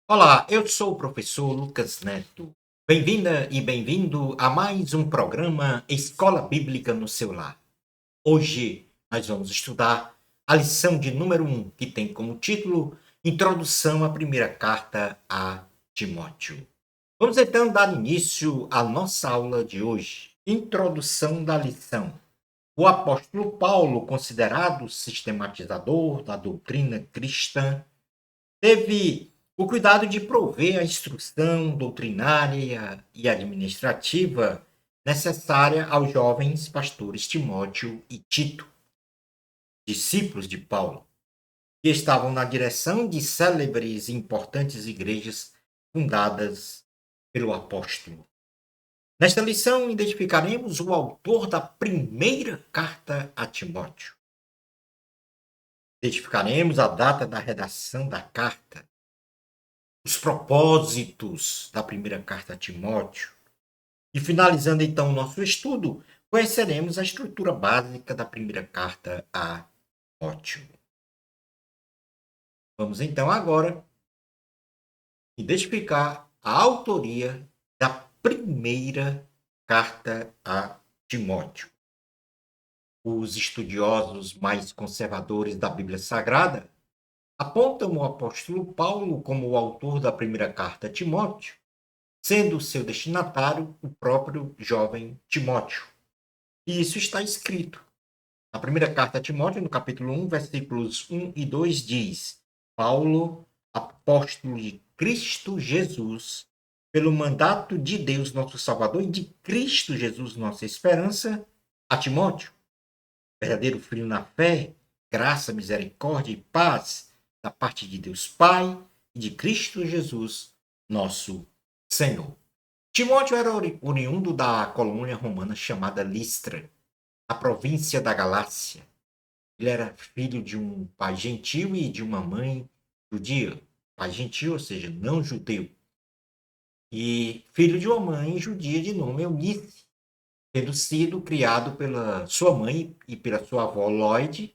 Olá, eu sou o professor Lucas Neto. Bem-vinda e bem-vindo a mais um programa Escola Bíblica no seu lar. Hoje nós vamos estudar a lição de número 1, que tem como título Introdução à primeira carta a Timóteo. Vamos então dar início à nossa aula de hoje. Introdução da lição. O apóstolo Paulo, considerado sistematizador da doutrina cristã, teve o cuidado de prover a instrução doutrinária e administrativa necessária aos jovens pastores Timóteo e Tito, discípulos de Paulo, que estavam na direção de célebres e importantes igrejas fundadas pelo apóstolo. Nesta lição, identificaremos o autor da primeira carta a Timóteo. Identificaremos a data da redação da carta, os propósitos da primeira carta a Timóteo. E finalizando então o nosso estudo, conheceremos a estrutura básica da primeira carta a Timóteo. Vamos então agora identificar a autoria da primeira carta a Timóteo. Os estudiosos mais conservadores da Bíblia Sagrada apontam o apóstolo Paulo como o autor da primeira carta a Timóteo, sendo seu destinatário o próprio jovem Timóteo. E isso está escrito. Na primeira carta a Timóteo, no capítulo 1, versículos 1 e 2, diz: Paulo, apóstolo de Cristo Jesus, pelo mandato de Deus, nosso Salvador, e de Cristo Jesus, nossa esperança, a Timóteo, verdadeiro filho na fé, graça, misericórdia e paz da parte de Deus Pai e de Cristo Jesus, nosso Senhor. Timóteo era oriundo da colônia romana chamada Listra, a província da Galácia. Ele era filho de um pai gentil e de uma mãe judia. Pai gentil, ou seja, não judeu. E filho de uma mãe judia de nome Eunice, tendo sido criado pela sua mãe e pela sua avó Lloyd,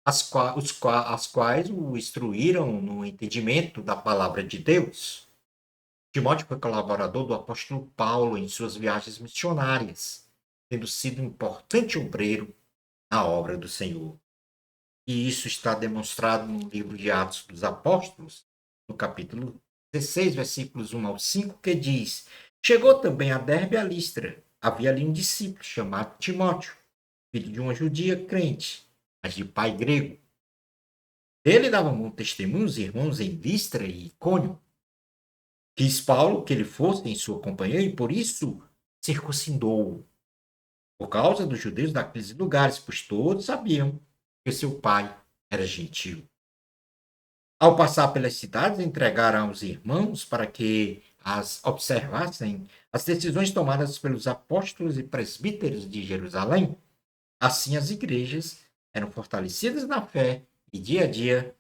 as quais o instruíram no entendimento da palavra de Deus. Timóteo foi colaborador do apóstolo Paulo em suas viagens missionárias, tendo sido um importante obreiro na obra do Senhor. E isso está demonstrado no livro de Atos dos Apóstolos, no capítulo 16, versículos 1 ao 5, que diz: Chegou também a Derbe e a Listra. Havia ali um discípulo chamado Timóteo, filho de uma judia crente, mas de pai grego. Dele davam bom testemunho os irmãos em Listra e Icônio. Quis Paulo que ele fosse em sua companhia e por isso circuncindou-o, por causa dos judeus daqueles lugares, pois todos sabiam que seu pai era gentio. Ao passar pelas cidades, entregaram aos irmãos para que as observassem as decisões tomadas pelos apóstolos e presbíteros de Jerusalém. Assim, as igrejas eram fortalecidas na fé e dia a dia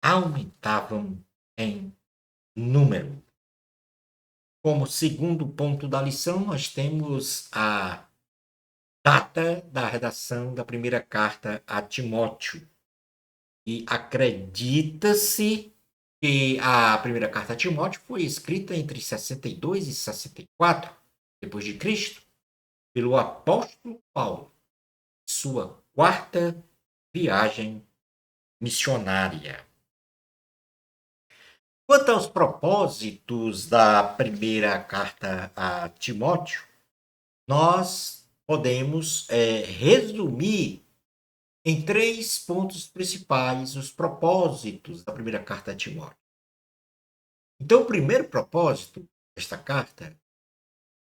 aumentavam em número. Como segundo ponto da lição, nós temos a data da redação da primeira carta a Timóteo. E acredita-se que a primeira carta a Timóteo foi escrita entre 62 e 64 depois de Cristo pelo apóstolo Paulo, sua quarta viagem missionária. Quanto aos propósitos da primeira carta a Timóteo, nós podemos resumir em três pontos principais os propósitos da primeira carta a Timóteo. Então, o primeiro propósito desta carta,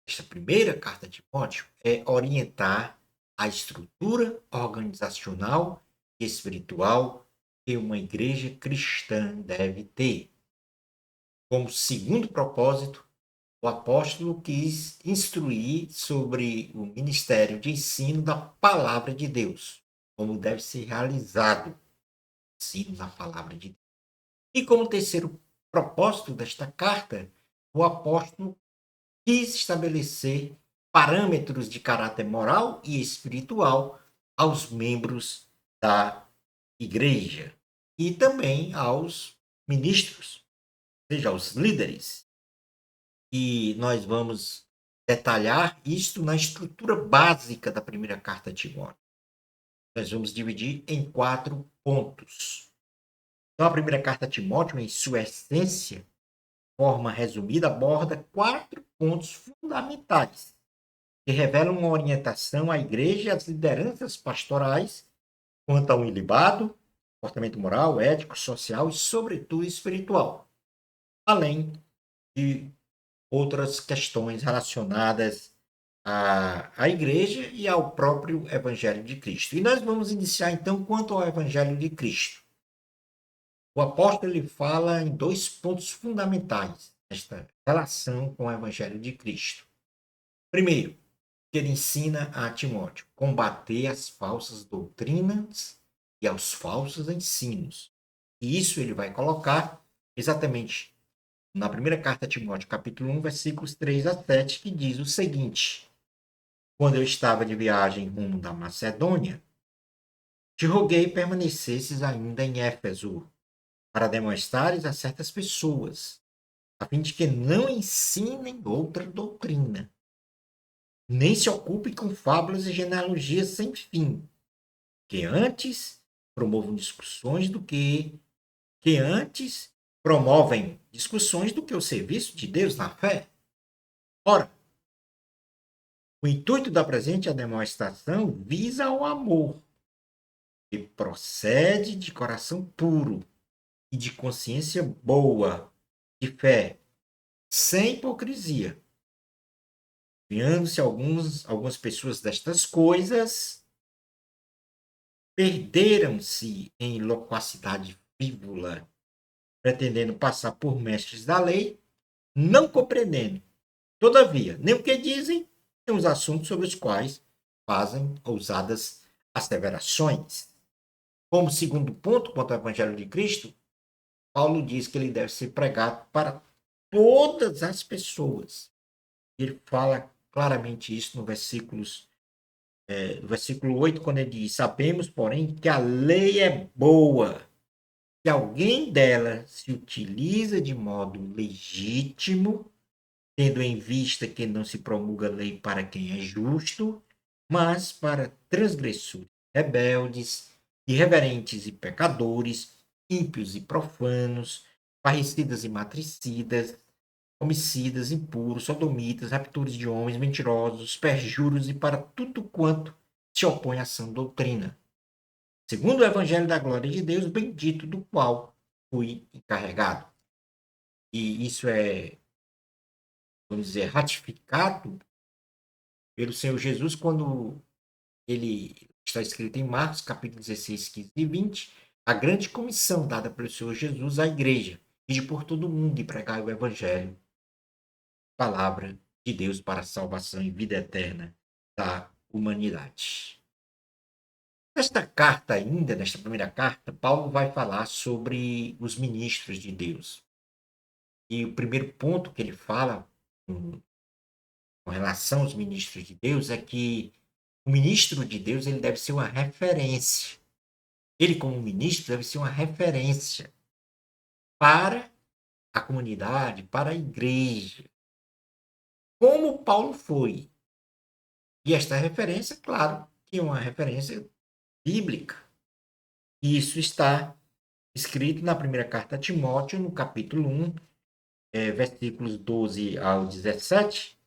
esta primeira carta a Timóteo, é orientar a estrutura organizacional e espiritual que uma igreja cristã deve ter. Como segundo propósito, o apóstolo quis instruir sobre o ministério de ensino da palavra de Deus, como deve ser realizado o ensino da palavra de Deus. E como terceiro propósito desta carta, o apóstolo quis estabelecer parâmetros de caráter moral e espiritual aos membros da igreja e também aos ministros. seja, aos líderes. E nós vamos detalhar isto na estrutura básica da primeira carta a Timóteo. Nós vamos dividir em 4 pontos. Então, a primeira carta a Timóteo, em sua essência, forma resumida, aborda 4 pontos fundamentais que revelam uma orientação à igreja e às lideranças pastorais quanto ao ilibado, comportamento moral, ético, social e, sobretudo, espiritual, além de outras questões relacionadas à igreja e ao próprio Evangelho de Cristo. E nós vamos iniciar, então, quanto ao Evangelho de Cristo. O apóstolo ele fala em 2 pontos fundamentais nesta relação com o Evangelho de Cristo. Primeiro, que ele ensina a Timóteo combater as falsas doutrinas e aos falsos ensinos. E isso ele vai colocar exatamente na primeira carta a Timóteo, capítulo 1, versículos 3 a 7, que diz o seguinte: Quando eu estava de viagem rumo da Macedônia, te roguei permanecesses ainda em Éfeso, para demonstrares a certas pessoas, a fim de que não ensinem outra doutrina, nem se ocupem com fábulas e genealogias sem fim, que antes promovam discussões do que antes promovem discussões do que o serviço de Deus na fé. Ora, o intuito da presente demonstração visa ao amor, que procede de coração puro e de consciência boa, de fé, sem hipocrisia. Fiando-se algumas pessoas destas coisas, perderam-se em loquacidade frívola, pretendendo passar por mestres da lei, não compreendendo, todavia, nem o que dizem, nem os assuntos sobre os quais fazem ousadas asseverações. Como segundo ponto, quanto ao Evangelho de Cristo, Paulo diz que ele deve ser pregado para todas as pessoas. Ele fala claramente isso no versículo 8, quando ele diz: Sabemos, porém, que a lei é boa. Se alguém dela se utiliza de modo legítimo, tendo em vista que não se promulga lei para quem é justo, mas para transgressores, rebeldes, irreverentes e pecadores, ímpios e profanos, parricidas e matricidas, homicidas, impuros, sodomitas, raptores de homens, mentirosos, perjuros e para tudo quanto se opõe à sã doutrina. Segundo o Evangelho da glória de Deus, bendito do qual fui encarregado. E isso é, vamos dizer, ratificado pelo Senhor Jesus quando ele está escrito em Marcos, capítulo 16, 15 e 20, a grande comissão dada pelo Senhor Jesus à igreja, e de por todo o mundo e pregar o Evangelho, palavra de Deus para a salvação e vida eterna da humanidade. Nesta carta ainda, nesta primeira carta, Paulo vai falar sobre os ministros de Deus. E o primeiro ponto que ele fala com relação aos ministros de Deus é que o ministro de Deus ele deve ser uma referência. Ele, como ministro, deve ser uma referência para a comunidade, para a igreja. Como Paulo foi. E esta referência, claro, que é uma referência bíblica. E isso está escrito na primeira carta a Timóteo, no capítulo 1, versículos 12 ao 17,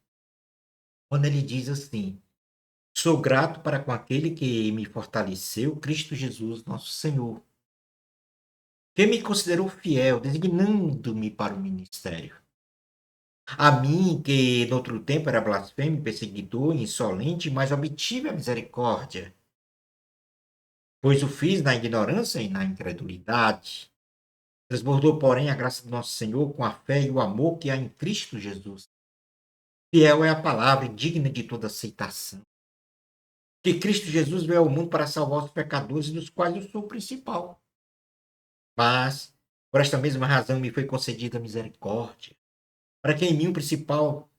quando ele diz assim: Sou grato para com aquele que me fortaleceu, Cristo Jesus, nosso Senhor, que me considerou fiel, designando-me para o ministério. A mim, que no outro tempo era blasfemo, perseguidor, insolente, mas obtive a misericórdia, pois o fiz na ignorância e na incredulidade. Transbordou, porém, a graça do nosso Senhor com a fé e o amor que há em Cristo Jesus. Fiel é a palavra e digna de toda aceitação. Que Cristo Jesus veio ao mundo para salvar os pecadores, dos quais eu sou o principal. Mas, por esta mesma razão, me foi concedida a misericórdia, para que em mim o principal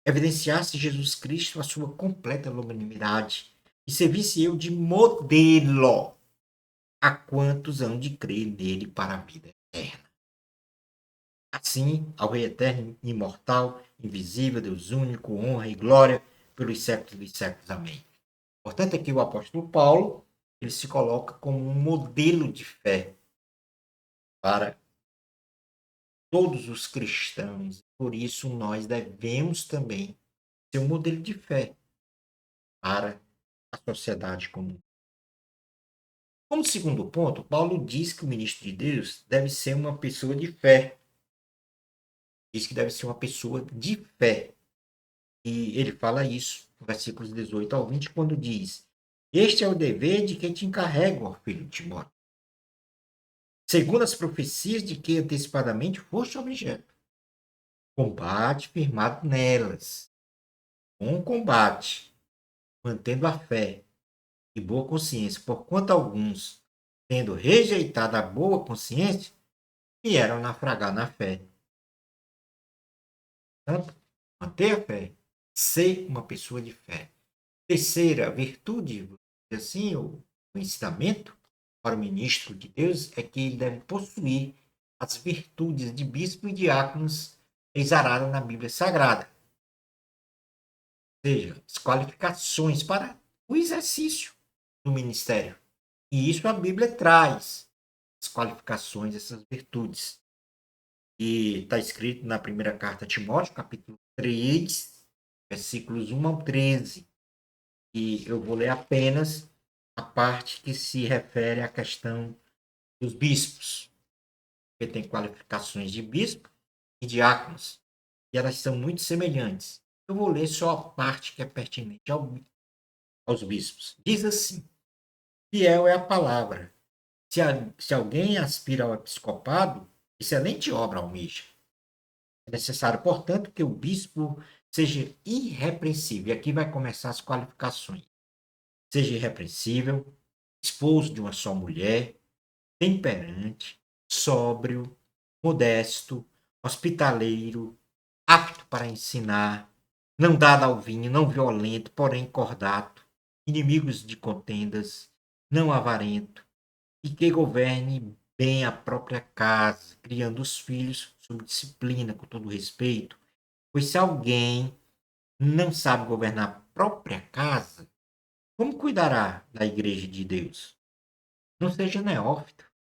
evidenciasse Jesus Cristo a sua completa longanimidade e servisse eu de modelo a quantos hão de crer nele para a vida eterna. Assim, ao Rei eterno, imortal, invisível, Deus único, honra e glória pelos séculos dos séculos. Amém. Portanto, aqui o apóstolo Paulo, ele se coloca como um modelo de fé para todos os cristãos. Por isso, nós devemos também ser um modelo de fé para a sociedade comum. Como segundo ponto, Paulo diz que o ministro de Deus deve ser uma pessoa de fé. Diz que deve ser uma pessoa de fé. E ele fala isso, no versículos 18 ao 20, quando diz: Este é o dever de quem te encarrega, ó filho Timóteo, segundo as profecias de que antecipadamente foste objeto. Combate firmado nelas, com combate, mantendo a fé e boa consciência, porquanto alguns, tendo rejeitado a boa consciência, vieram naufragar na fé. Portanto, manter a fé, ser uma pessoa de fé. Terceira virtude, assim, o ensinamento para o ministro de Deus é que ele deve possuir as virtudes de bispo e diáconos exaradas na Bíblia Sagrada. Ou seja, as qualificações para o exercício do ministério. E isso a Bíblia traz, as qualificações, essas virtudes. E está escrito na primeira carta a Timóteo, capítulo 3, versículos 1 ao 13. E eu vou ler apenas a parte que se refere à questão dos bispos, porque tem qualificações de bispo e diáconos, e elas são muito semelhantes. Eu vou ler só a parte que é pertinente aos bispos. Diz assim: fiel é a palavra. Se alguém aspira ao episcopado, excelente obra almeja. É necessário, portanto, que o bispo seja irrepreensível. E aqui vai começar as qualificações. Seja irrepreensível, esposo de uma só mulher, temperante, sóbrio, modesto, hospitaleiro, apto para ensinar, não dado ao vinho, não violento, porém cordato, inimigos de contendas, não avarento, e que governe bem a própria casa, criando os filhos sob disciplina, com todo respeito. Pois se alguém não sabe governar a própria casa, como cuidará da igreja de Deus? Não seja neófito,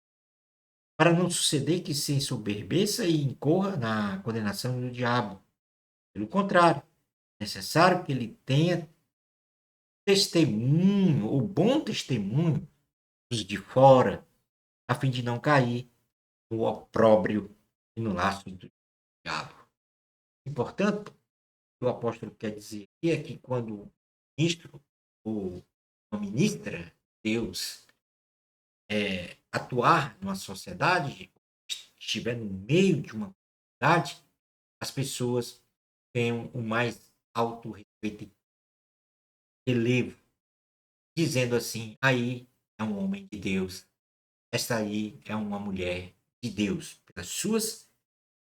para não suceder que se ensoberbeça e incorra na condenação do diabo. Pelo contrário, é necessário que ele tenha testemunho, ou bom testemunho, dos de fora, a fim de não cair no opróbrio e no laço do diabo. E, portanto, o apóstolo quer dizer aqui é que quando o ministro ou uma ministra, Deus, atuar numa sociedade, estiver no meio de uma comunidade, as pessoas tenham o mais alto respeito e relevo, dizendo assim: aí é um homem de Deus, esta aí é uma mulher de Deus, pelas suas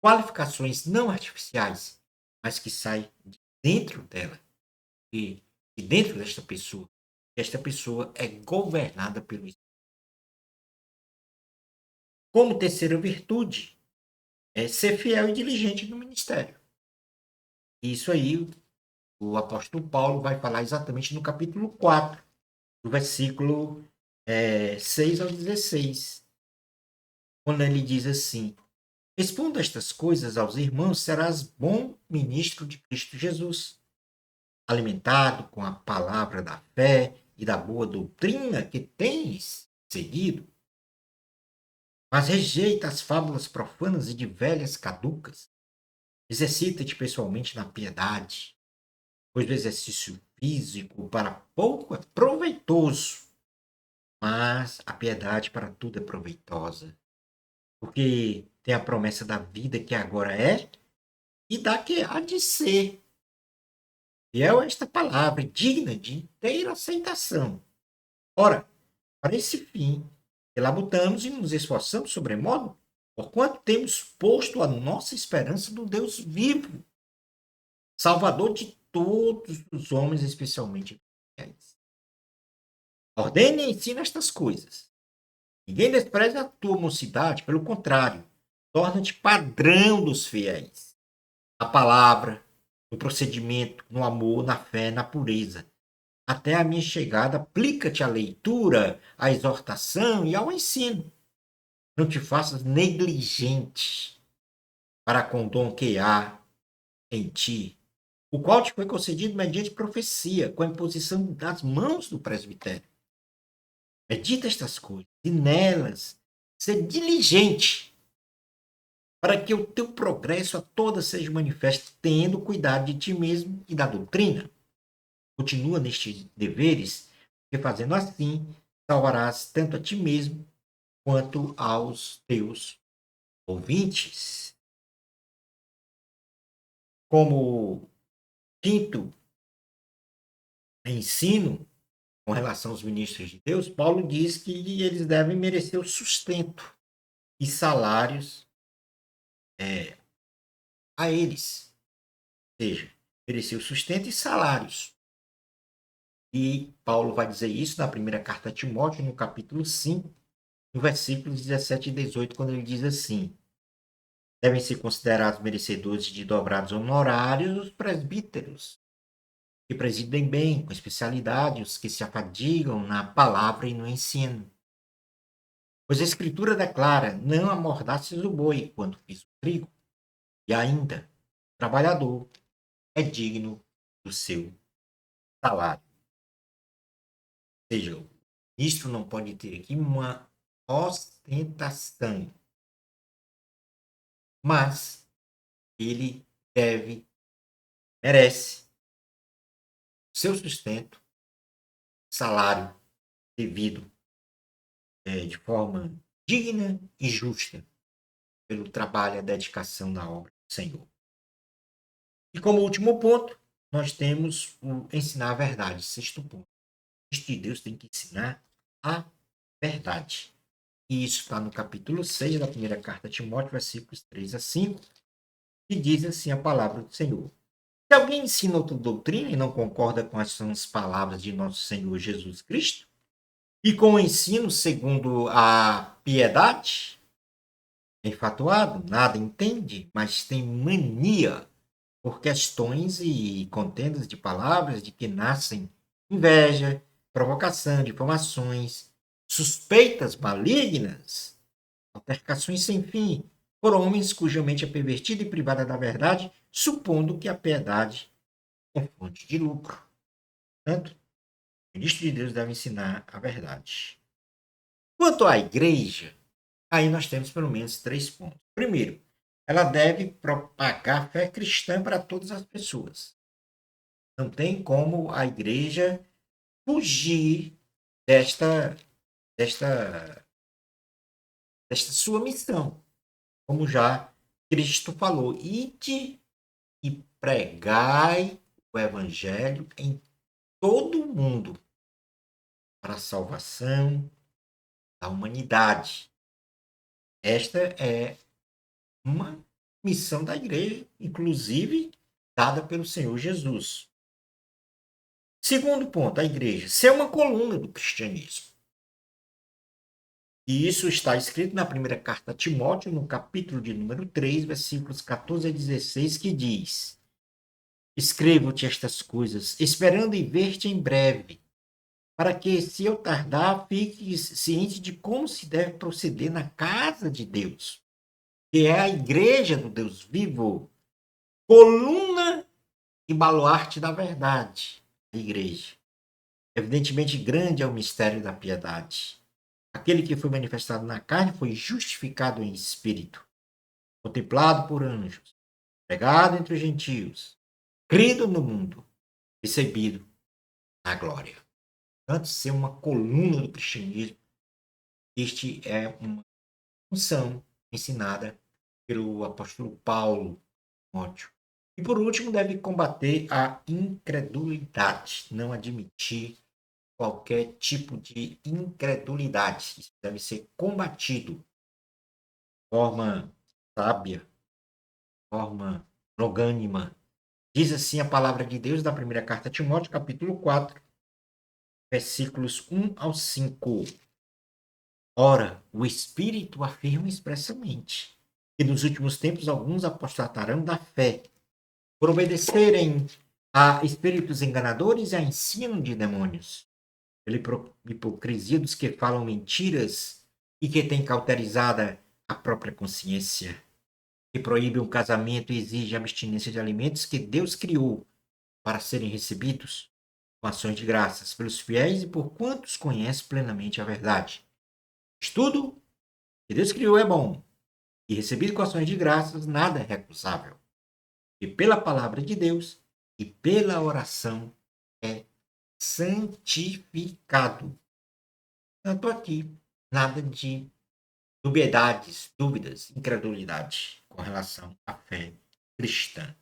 qualificações não artificiais, mas que sai de dentro dela, e de dentro desta pessoa. Esta pessoa é governada pelo Espírito. Como terceira virtude, é ser fiel e diligente no ministério. Isso aí o apóstolo Paulo vai falar exatamente no capítulo 4, do versículo 6 ao 16, quando ele diz assim: Responda estas coisas aos irmãos, serás bom ministro de Cristo Jesus, alimentado com a palavra da fé e da boa doutrina que tens seguido. Mas rejeita as fábulas profanas e de velhas caducas. Exercita-te pessoalmente na piedade, pois o exercício físico para pouco é proveitoso, mas a piedade para tudo é proveitosa, porque tem a promessa da vida que agora é e da que há de ser. Fiel a esta palavra, digna de inteira aceitação. Ora, para esse fim, labutamos e nos esforçamos sobremodo, porquanto temos posto a nossa esperança no Deus vivo, Salvador de todos os homens, especialmente dos fiéis. Ordene e ensina estas coisas. Ninguém despreze a tua mocidade, pelo contrário, Torna-te padrão dos fiéis. A palavra, no procedimento, no amor, na fé, na pureza. Até a minha chegada, aplica-te à leitura, à exortação e ao ensino. Não te faças negligente para com o dom que há em ti, o qual te foi concedido mediante profecia, com a imposição das mãos do presbitério. Medita estas coisas e nelas ser diligente, para que o teu progresso a todas seja manifesto, tendo cuidado de ti mesmo e da doutrina. Continua nestes deveres, porque fazendo assim, salvarás tanto a ti mesmo quanto aos teus ouvintes. Como quinto ensino com relação aos ministros de Deus, Paulo diz que eles devem merecer o sustento e salários a eles. Ou seja, merecer o sustento e salários. E Paulo vai dizer isso na primeira carta a Timóteo, no capítulo 5, no versículos 17 e 18, quando ele diz assim: devem ser considerados merecedores de dobrados honorários os presbíteros, que presidem bem, com especialidade, os que se afadigam na palavra e no ensino. Pois a Escritura declara: não amordaces o boi quando pisa o trigo. E ainda, o trabalhador é digno do seu salário. Ou seja, o ministro não pode ter aqui uma ostentação, mas ele merece seu sustento, salário devido de forma digna e justa pelo trabalho e a dedicação na obra do Senhor. E como último ponto, nós temos o ensinar a verdade, sexto ponto. Este Deus tem que ensinar a verdade. E isso está no capítulo 6 da primeira carta a Timóteo, versículos 3 a 5, que diz assim a palavra do Senhor. Se alguém ensina outra doutrina e não concorda com as palavras de nosso Senhor Jesus Cristo, e com o ensino segundo a piedade, é infatuado, nada entende, mas tem mania por questões e contendas de palavras de que nascem inveja, provocação, difamações, suspeitas malignas, altercações sem fim, por homens cuja mente é pervertida e privada da verdade, supondo que a piedade é fonte de lucro. Portanto, o ministro de Deus deve ensinar a verdade. Quanto à igreja, aí nós temos pelo menos 3 pontos. Primeiro, ela deve propagar a fé cristã para todas as pessoas. Não tem como a igreja fugir desta, desta, desta sua missão. Como já Cristo falou, ide e pregai o evangelho em todo o mundo para a salvação da humanidade. Esta é uma missão da igreja, inclusive dada pelo Senhor Jesus. Segundo ponto, a igreja ser uma coluna do cristianismo. E isso está escrito na primeira carta a Timóteo, no capítulo de número 3, versículos 14 a 16, que diz: escrevo-te estas coisas, esperando em ver-te em breve, para que, se eu tardar, fiques ciente de como se deve proceder na casa de Deus, que é a igreja do Deus vivo, coluna e baluarte da verdade, a igreja. Evidentemente, grande é o mistério da piedade. Aquele que foi manifestado na carne foi justificado em espírito, contemplado por anjos, pregado entre os gentios, crido no mundo, recebido na glória. Portanto, ser uma coluna do cristianismo, este é uma função ensinada pelo apóstolo Paulo, Timóteo. E por último, deve combater a incredulidade, não admitir qualquer tipo de incredulidade. Isso deve ser combatido de forma sábia, de forma longânima. Diz assim a palavra de Deus da primeira carta a Timóteo, capítulo 4, versículos 1 ao 5. Ora, o Espírito afirma expressamente que nos últimos tempos alguns apostatarão da fé, por obedecerem a espíritos enganadores e a ensino de demônios, pela hipocrisia dos que falam mentiras e que têm cauterizada a própria consciência, que proíbe um casamento e exige a abstinência de alimentos que Deus criou para serem recebidos com ações de graças pelos fiéis e por quantos conhecem plenamente a verdade. Estudo que Deus criou é bom, e recebido com ações de graças nada é recusável. E pela palavra de Deus e pela oração é santificado. Tanto aqui, nada de dubiedades, dúvidas, incredulidade com relação à fé cristã.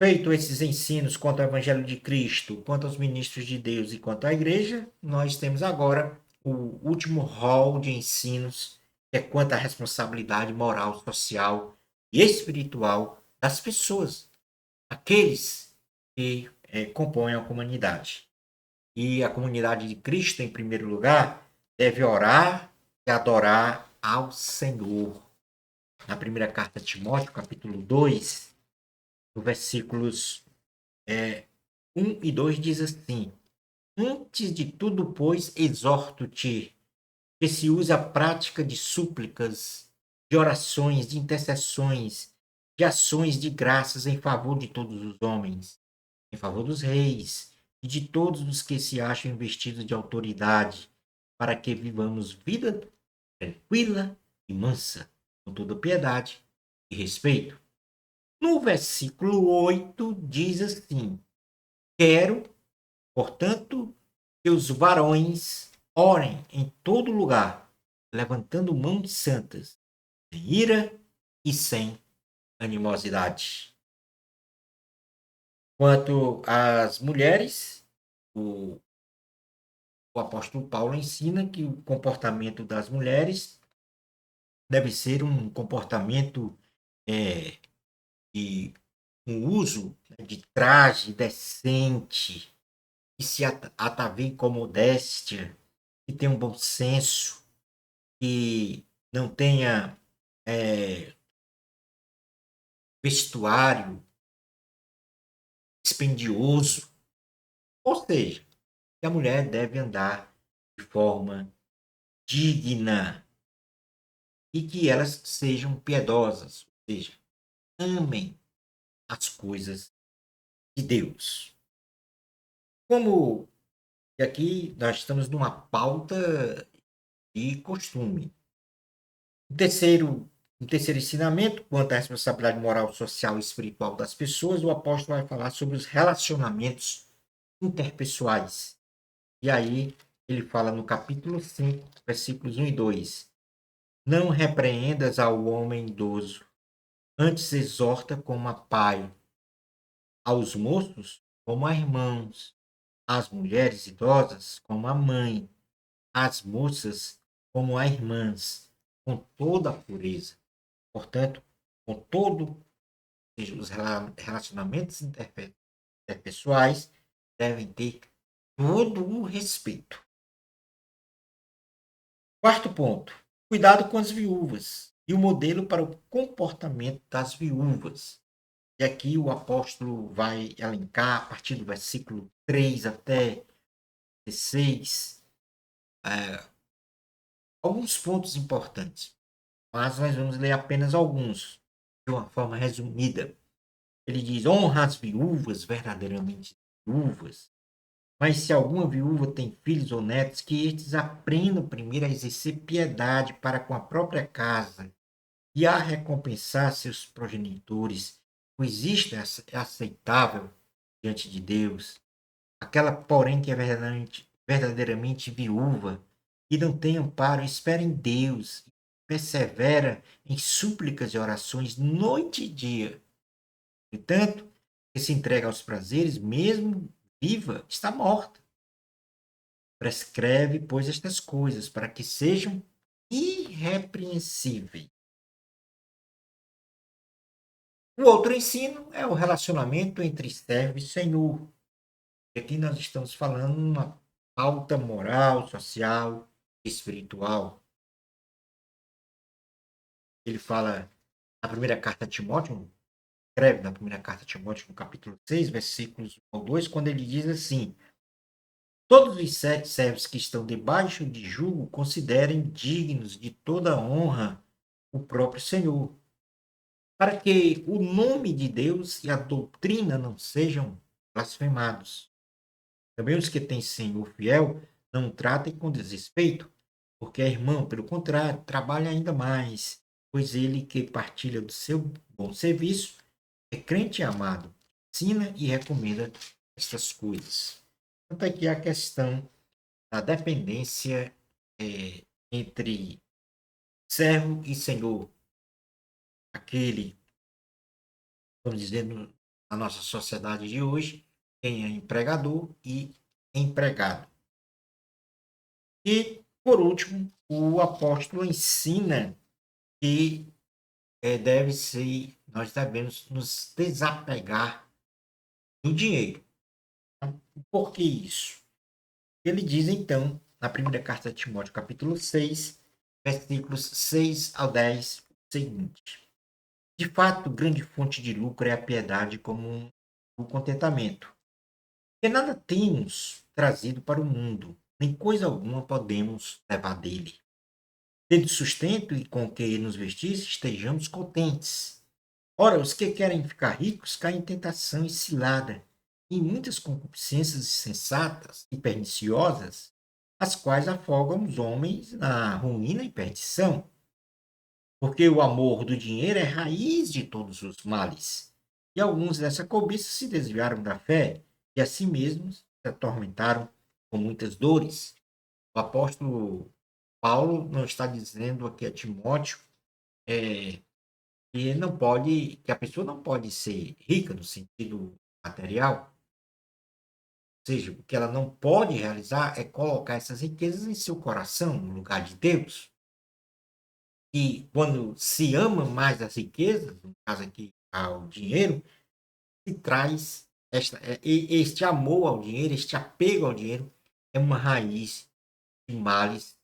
Feito esses ensinos quanto ao Evangelho de Cristo, quanto aos ministros de Deus e quanto à Igreja, nós temos agora o último rol de ensinos, que é quanto à responsabilidade moral, social e espiritual das pessoas, aqueles que compõem a comunidade. E a comunidade de Cristo, em primeiro lugar, deve orar e adorar ao Senhor. Na primeira carta a Timóteo, capítulo 2, no versículos 1 e 2 diz assim: Antes de tudo, pois, exorto-te que se use a prática de súplicas, de orações, de intercessões, de ações de graças em favor de todos os homens, em favor dos reis e de todos os que se acham investidos de autoridade, para que vivamos vida tranquila e mansa, com toda piedade e respeito. No versículo 8 diz assim: Quero, portanto, que os varões orem em todo lugar, levantando mãos santas, sem ira e sem animosidade. Quanto às mulheres, o apóstolo Paulo ensina que o comportamento das mulheres deve ser um comportamento de um uso de traje decente, que se atavie com modéstia, que tenha um bom senso, que não tenha vestuário dispendioso. Ou seja, que a mulher deve andar de forma digna e que elas sejam piedosas, ou seja, amem as coisas de Deus. Como aqui nós estamos numa pauta de costume. O terceiro ensinamento, quanto à responsabilidade moral, social e espiritual das pessoas, o apóstolo vai falar sobre os relacionamentos interpessoais. E aí ele fala no capítulo 5, versículos 1 e 2. Não repreendas ao homem idoso, antes exorta como a pai, aos moços como a irmãos, às mulheres idosas como a mãe, às moças como a irmãs, com toda a pureza. Portanto, com todo, seja, os relacionamentos interpessoais devem ter todo o respeito. Quarto ponto, cuidado com as viúvas e o modelo para o comportamento das viúvas. E aqui o apóstolo vai elencar, a partir do versículo 3 até 16, alguns pontos importantes. Mas nós vamos ler apenas alguns, de uma forma resumida. Ele diz: honra as viúvas, verdadeiramente viúvas. Mas se alguma viúva tem filhos ou netos, que estes aprendam primeiro a exercer piedade para com a própria casa e a recompensar seus progenitores, pois isto é aceitável diante de Deus. Aquela, porém, que é verdadeiramente viúva e não tem amparo, espera em Deus, persevera em súplicas e orações noite e dia. Entanto, que se entrega aos prazeres, mesmo viva, está morta. Prescreve, pois, estas coisas, para que sejam irrepreensíveis. O outro ensino é o relacionamento entre servo e senhor. E aqui nós estamos falando uma pauta moral, social, espiritual. ele fala na primeira carta a Timóteo, escreve na primeira carta a Timóteo, no capítulo 6, versículos 1 ao 2, quando ele diz assim: todos os sete servos que estão debaixo de jugo considerem dignos de toda honra o próprio Senhor, para que o nome de Deus e a doutrina não sejam blasfemados. Também os que têm Senhor fiel não tratem com desrespeito, porque é irmão, pelo contrário, trabalha ainda mais, pois ele que partilha do seu bom serviço é crente e amado, ensina e recomenda estas coisas. Então, aqui a questão da dependência entre servo e senhor, aquele, vamos dizer, na nossa sociedade de hoje, quem é empregador e empregado. E, por último, o apóstolo ensina que nós devemos nos desapegar do dinheiro. Por que isso? Ele diz, então, na primeira carta de Timóteo, capítulo 6, versículos 6 ao 10, o seguinte: de fato, grande fonte de lucro é a piedade como o contentamento. Porque nada temos trazido para o mundo, nem coisa alguma podemos levar dele. Tendo sustento e com que nos vestisse, estejamos contentes. Ora, os que querem ficar ricos caem em tentação e cilada, e em muitas concupiscências insensatas e perniciosas, as quais afogam os homens na ruína e perdição. Porque o amor do dinheiro é raiz de todos os males. E alguns dessa cobiça se desviaram da fé e a si mesmos se atormentaram com muitas dores. O apóstolo Paulo não está dizendo aqui a Timóteo que a pessoa não pode ser rica no sentido material, ou seja, o que ela não pode realizar é colocar essas riquezas em seu coração, no lugar de Deus. E quando se ama mais as riquezas, no caso aqui ao dinheiro, se traz este amor ao dinheiro, este apego ao dinheiro, é uma raiz de males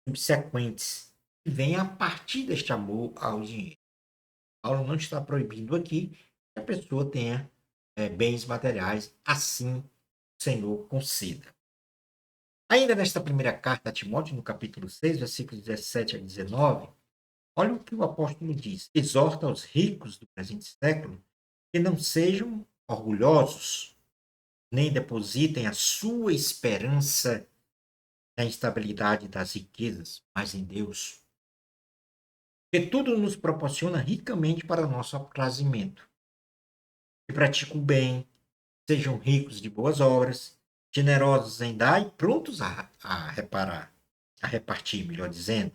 subsequentes que vem a partir deste amor ao dinheiro. Paulo não está proibindo aqui que a pessoa tenha bens materiais, assim o Senhor conceda. Ainda nesta primeira carta a Timóteo, no capítulo 6, versículos 17 a 19, olha o que o apóstolo diz: exorta aos ricos do presente século que não sejam orgulhosos, nem depositem a sua esperança na instabilidade das riquezas, mas em Deus. Porque tudo nos proporciona ricamente para o nosso aprazimento. Que praticam o bem, sejam ricos de boas obras, generosos em dar e prontos a reparar, a repartir, melhor dizendo.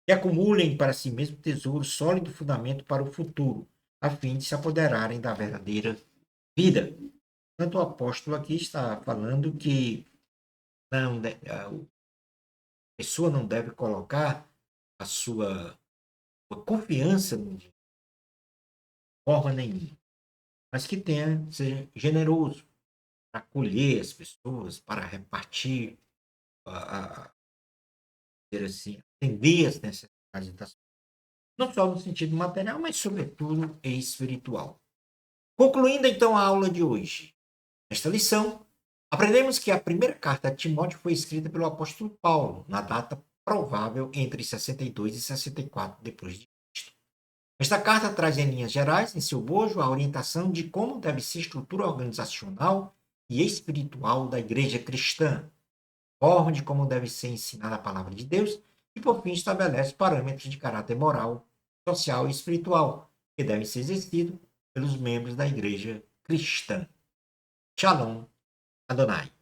E acumulem para si mesmo tesouro sólido fundamento para o futuro, a fim de se apoderarem da verdadeira vida. Tanto o apóstolo aqui está falando que a pessoa não deve colocar a sua confiança no dinheiro, de forma nenhuma, mas que seja generoso para acolher as pessoas, para repartir, assim, atender as necessidades das pessoas, não só no sentido material, mas sobretudo espiritual. Concluindo então a aula de hoje, nesta lição, aprendemos que a primeira carta a Timóteo foi escrita pelo apóstolo Paulo, na data provável entre 62 e 64 depois de Cristo. Esta carta traz em linhas gerais, em seu bojo, a orientação de como deve ser a estrutura organizacional e espiritual da igreja cristã, forma de como deve ser ensinada a palavra de Deus e, por fim, estabelece parâmetros de caráter moral, social e espiritual que devem ser exercidos pelos membros da igreja cristã. Shalom Adonai.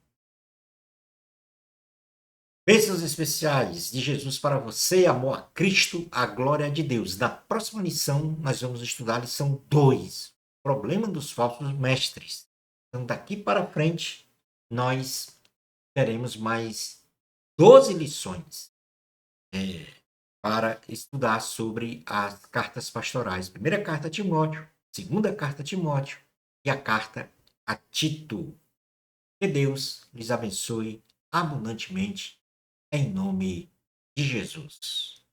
Bênçãos especiais de Jesus para você, amor a Cristo, a glória de Deus. Na próxima lição, nós vamos estudar a lição 2, problema dos falsos mestres. Então, daqui para frente, nós teremos mais 12 lições para estudar sobre as cartas pastorais. Primeira carta a Timóteo, segunda carta a Timóteo e a carta a Tito. Que Deus lhes abençoe abundantemente, em nome de Jesus.